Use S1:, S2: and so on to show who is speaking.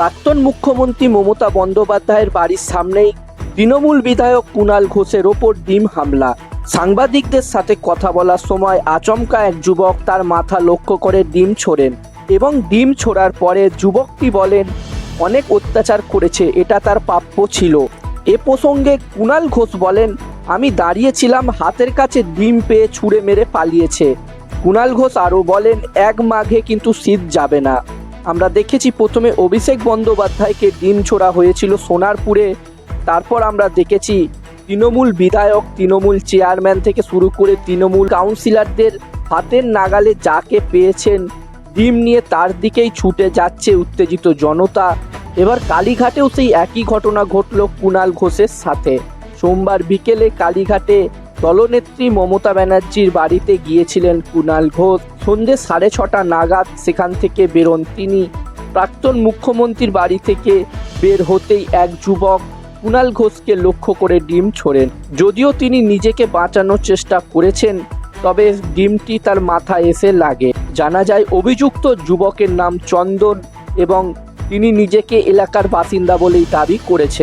S1: প্রাক্তন মুখ্যমন্ত্রী মমতা বন্দ্যোপাধ্যায়ের বাড়ির সামনেই তৃণমূল বিধায়ক কুণাল ঘোষের ওপর ডিম হামলা। সাংবাদিকদের সাথে কথা বলার সময় আচমকা এক যুবক তার মাথা লক্ষ্য করে ডিম ছোড়েন এবং ডিম ছোড়ার পরে যুবকটি বলেন অনেক অত্যাচার করেছে, এটা তার প্রাপ্য ছিল। এ প্রসঙ্গে কুণাল ঘোষ বলেন, আমি দাঁড়িয়েছিলাম, হাতের কাছে ডিম পেয়ে ছুঁড়ে মেরে পালিয়েছে। কুণাল ঘোষ আরও বলেন, 1 মাঘে কিন্তু শীত যাবে না। আমরা দেখেছি প্রথমে অভিষেক বন্দ্যোপাধ্যায়কে ডিম ছোড়া হয়েছিল সোনারপুরে, তারপর আমরা দেখেছি তৃণমূল বিধায়ক, তৃণমূল চেয়ারম্যান থেকে শুরু করে তৃণমূল কাউন্সিলরদের হাতের নাগালে যাকে পেয়েছেন ডিম নিয়ে তার দিকেই ছুটে যাচ্ছে উত্তেজিত জনতা। এবার কালীঘাটেও সেই একই ঘটনা ঘটল কুণাল ঘোষের সাথে। সোমবার বিকেলে কালীঘাটে দলনেত্রী মমতা ব্যানার্জির বাড়িতে গিয়েছিলেন কুণাল ঘোষ। সন্ধ্যে 6:30 নাগাদ সেখান থেকে বেরোন তিনি। প্রাক্তন মুখ্যমন্ত্রীর বাড়ি থেকে বের হতেই এক যুবক কুণাল ঘোষকে লক্ষ্য করে ডিম ছোড়েন। যদিও তিনি নিজেকে বাঁচানোর চেষ্টা করেছেন, তবে ডিমটি তার মাথায় এসে লাগে। জানা যায় অভিযুক্ত যুবকের নাম চন্দন এবং তিনি নিজেকে এলাকার বাসিন্দা বলেই দাবি করেছেন।